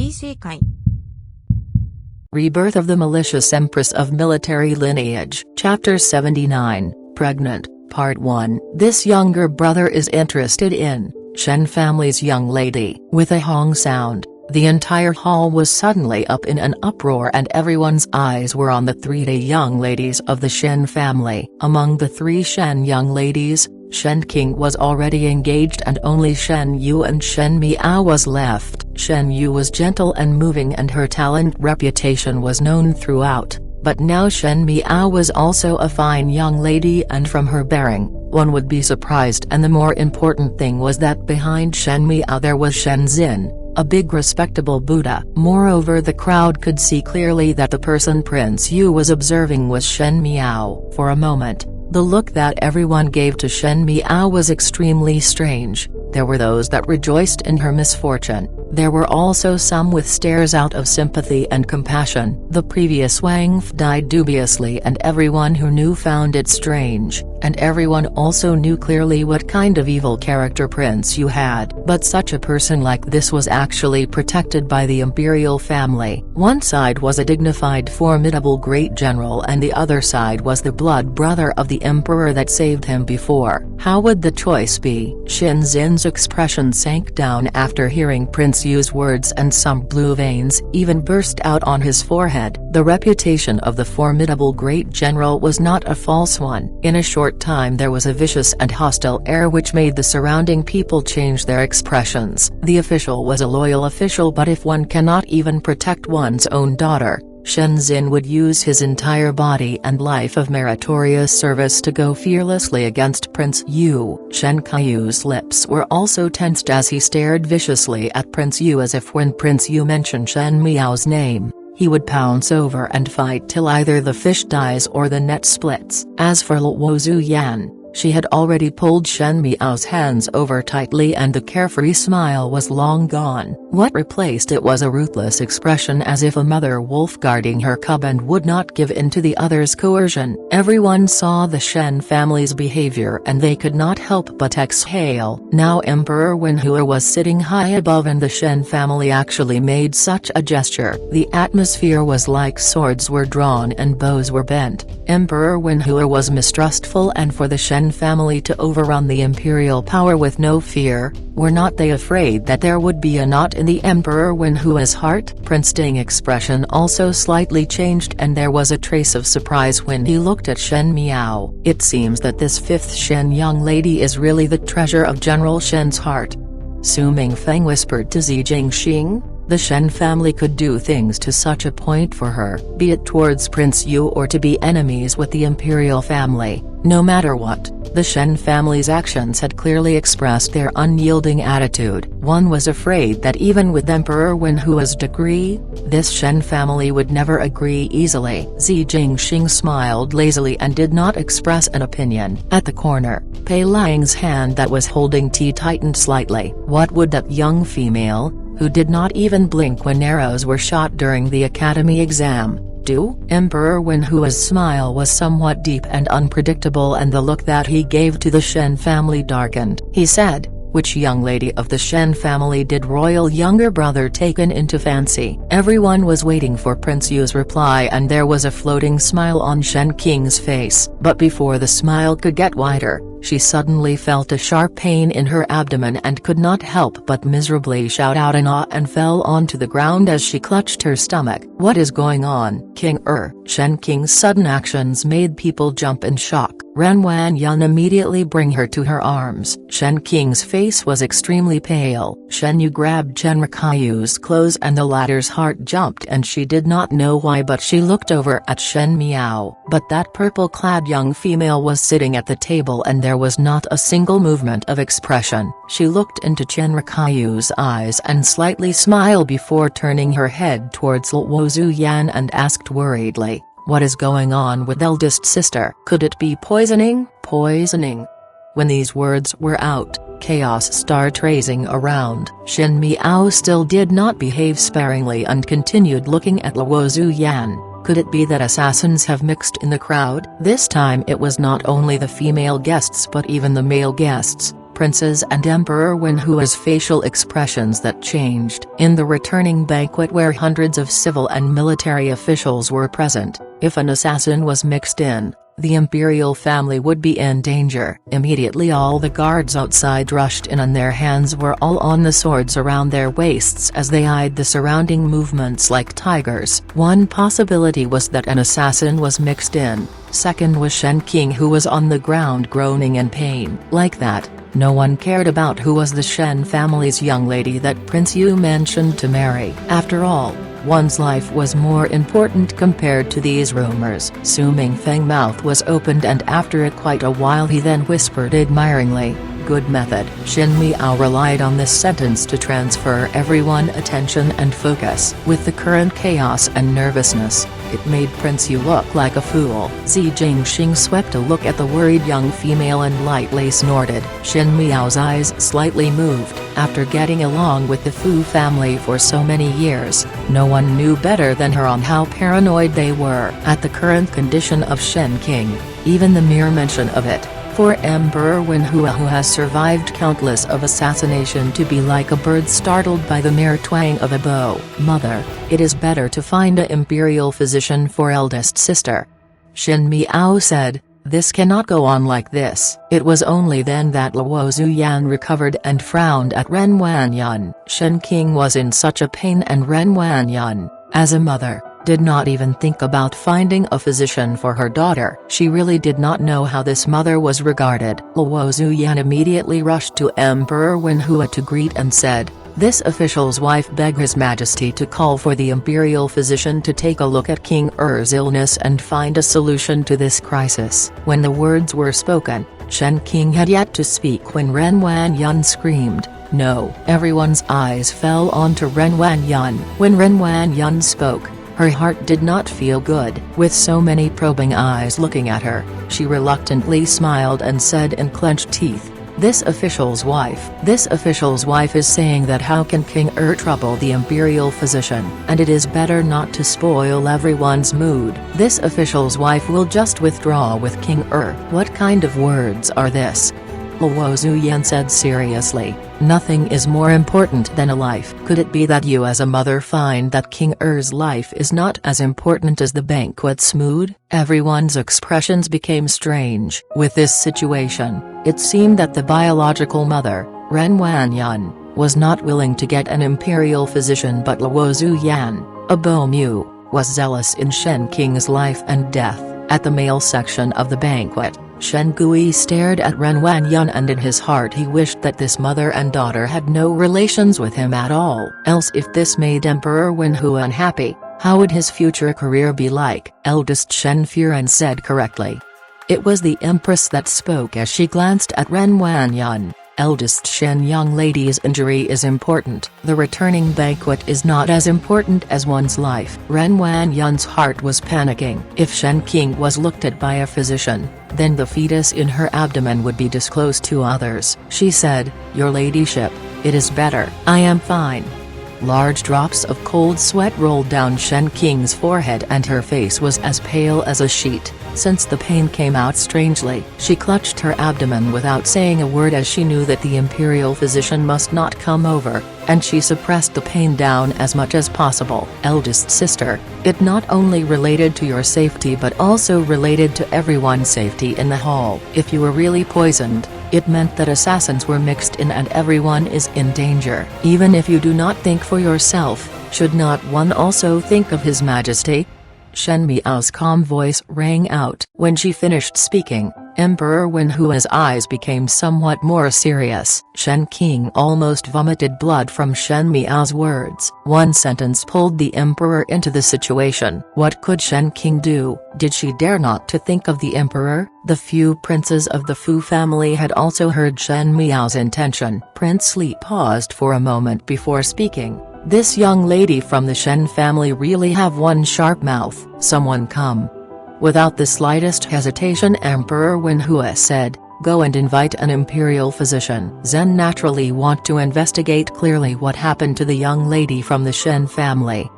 Isekai. Rebirth of the Malicious Empress of Military Lineage. Chapter 79, Pregnant, Part 1. This younger brother is interested in Shen family's young lady. With a hong sound, the entire hall was suddenly up in an uproar and everyone's eyes were on the 3 young ladies of the Shen family. Among the 3 Shen young ladies, Shen Qing was already engaged and only Shen Yu and Shen Miao was left. Shen Yu was gentle and moving and her talent reputation was known throughout, but now Shen Miao was also a fine young lady and from her bearing, one would be surprised, and the more important thing was that behind Shen Miao there was Shen Xin, a big respectable Buddha. Moreover, the crowd could see clearly that the person Prince Yu was observing was Shen Miao. For a moment, the look that everyone gave to Shen Miao was extremely strange. There were those that rejoiced in her misfortune, there were also some with stares out of sympathy and compassion. The previous Wang F died dubiously and everyone who knew found it strange, and everyone also knew clearly what kind of evil character Prince Yu had. But such a person like this was actually protected by the Imperial family. One side was a dignified formidable great general and the other side was the blood brother of the emperor that saved him before. How would the choice be? Shen Xin's expression sank down after hearing Prince Yu's words and some blue veins even burst out on his forehead. The reputation of the formidable great general was not a false one. In a short time there was a vicious and hostile air which made the surrounding people change their expressions. The official was a loyal official, but if one cannot even protect one's own daughter, Shen Xin would use his entire body and life of meritorious service to go fearlessly against Prince Yu. Shen Qi's lips were also tensed as he stared viciously at Prince Yu, as if when Prince Yu mentioned Shen Miao's name, he would pounce over and fight till either the fish dies or the net splits. As for Luo Zuyan, she had already pulled Shen Miao's hands over tightly and the carefree smile was long gone. What replaced it was a ruthless expression, as if a mother wolf guarding her cub and would not give in to the other's coercion. Everyone saw the Shen family's behavior and they could not help but exhale. Now Emperor Wenhua was sitting high above and the Shen family actually made such a gesture. The atmosphere was like swords were drawn and bows were bent. Emperor Wenhua was mistrustful, and for the Shen family to overrun the imperial power with no fear, were not they afraid that there would be a knot in the Emperor Wenhua's heart? Prince Ding's expression also slightly changed and there was a trace of surprise when he looked at Shen Miao. It seems that this 5th Shen young lady is really the treasure of General Shen's heart. Su Mingfeng whispered to Zi Jingxing, the Shen family could do things to such a point for her, be it towards Prince Yu or to be enemies with the Imperial family, no matter what. The Shen family's actions had clearly expressed their unyielding attitude. One was afraid that even with Emperor Wenhua's decree, this Shen family would never agree easily. Zi Jingxing smiled lazily and did not express an opinion. At the corner, Pei Lang's hand that was holding tea tightened slightly. What would that young female, who did not even blink when arrows were shot during the academy exam, do? Emperor Wenhua's smile was somewhat deep and unpredictable and the look that he gave to the Shen family darkened. He said, which young lady of the Shen family did royal younger brother taken into fancy? Everyone was waiting for Prince Yu's reply and there was a floating smile on Shen Qing's face. But before the smile could get wider, she suddenly felt a sharp pain in her abdomen and could not help but miserably shout out in awe and fell onto the ground as she clutched her stomach. What is going on? Shen Qing's sudden actions made people jump in shock. Ren Wanyan immediately bring her to her arms. Shen Qing's face was extremely pale. Shen Yu grabbed Chen Qi's clothes and the latter's heart jumped and she did not know why, but she looked over at Shen Miao. But that purple-clad young female was sitting at the table and there was not a single movement of expression. She looked into Chen Qi's eyes and slightly smiled before turning her head towards Luo Zuyan and asked worriedly, "What is going on with eldest sister? Could it be poisoning? Poisoning?" When these words were out, chaos started racing around. Shen Miao still did not behave sparingly and continued looking at Luo Zuyan. Could it be that assassins have mixed in the crowd? This time it was not only the female guests but even the male guests. princes and Emperor Wenhua's facial expressions that changed. In the returning banquet where hundreds of civil and military officials were present, if an assassin was mixed in, the imperial family would be in danger. Immediately all the guards outside rushed in and their hands were all on the swords around their waists as they eyed the surrounding movements like tigers. One possibility was that an assassin was mixed in, second was Shen Qing who was on the ground groaning in pain. Like that, no one cared about who was the Shen family's young lady that Prince Yu mentioned to marry. After all, one's life was more important compared to these rumors. Su Mingfeng's mouth was opened and after it quite a while he then whispered admiringly, "Good method." Shen Miao relied on this sentence to transfer everyone's attention and focus. With the current chaos and nervousness, it made Prince Yu look like a fool. Zi Jingxing swept a look at the worried young female and lightly snorted. Shen Miao's eyes slightly moved. After getting along with the Fu family for so many years, no one knew better than her on how paranoid they were at the current condition of Shen Qing. Even the mere mention of it, for Emperor Wenhua who has survived countless of assassination to be like a bird startled by the mere twang of a bow. "Mother, it is better to find a imperial physician for eldest sister," Shen Miao said. "This cannot go on like this." It was only then that Luo Zuyan recovered and frowned at Ren Wanyun. Shen Qing was in such a pain and Ren Wanyun, as a mother, did not even think about finding a physician for her daughter. She really did not know how this mother was regarded. Luo Zuyan immediately rushed to Emperor Wenhua to greet and said, "This official's wife begged His Majesty to call for the imperial physician to take a look at King Er's illness and find a solution to this crisis." When the words were spoken, Shen Qing had yet to speak when Ren Wanyun screamed, "No!" Everyone's eyes fell onto Ren Wanyun. When Ren Wanyun spoke, her heart did not feel good. With so many probing eyes looking at her, she reluctantly smiled and said in clenched teeth, "This official's wife is saying that how can King trouble the imperial physician, and it is better not to spoil everyone's mood. This official's wife will just withdraw with King What kind of words are this?" Luo Zuyan said seriously, "Nothing is more important than a life." Could it be that you as a mother find that King Er's life is not as important as the banquet's mood? Everyone's expressions became strange. With this situation, it seemed that the biological mother, Ren Wanyun, was not willing to get an imperial physician, but Luo Zuyan, a Bomu, was zealous in Shen Qing's life and death. At the male section of the banquet, Shen Gui stared at Ren Wanyun and in his heart he wished that this mother and daughter had no relations with him at all. Else if this made Emperor Wenhua unhappy, how would his future career be like? Eldest Shen Furan said correctly. It was the Empress that spoke as she glanced at Ren Wanyun. Eldest Shen, young lady's injury is important. The returning banquet is not as important as one's life. Ren Wanyun's heart was panicking. If Shen Qing was looked at by a physician, then the fetus in her abdomen would be disclosed to others. She said, "Your ladyship, it is better." "I am fine." Large drops of cold sweat rolled down Shen Qing's forehead and her face was as pale as a sheet. Since the pain came out strangely, she clutched her abdomen without saying a word as she knew that the imperial physician must not come over, and she suppressed the pain down as much as possible. "Eldest sister, it not only related to your safety but also related to everyone's safety in the hall. If you were really poisoned, it meant that assassins were mixed in and everyone is in danger. Even if you do not think for yourself, should not one also think of His Majesty?" Shen Miao's calm voice rang out. When she finished speaking, Emperor Wenhua's eyes became somewhat more serious. Shen Qing almost vomited blood from Shen Miao's words. One sentence pulled the emperor into the situation. What could Shen Qing do? Did she dare not to think of the emperor? The few princes of the Fu family had also heard Shen Miao's intention. Prince Li paused for a moment before speaking. "This young lady from the Shen family really have one sharp mouth. Someone come." Without the slightest hesitation Emperor Wenhua said, "Go and invite an imperial physician." Zen naturally want to investigate clearly what happened to the young lady from the Shen family.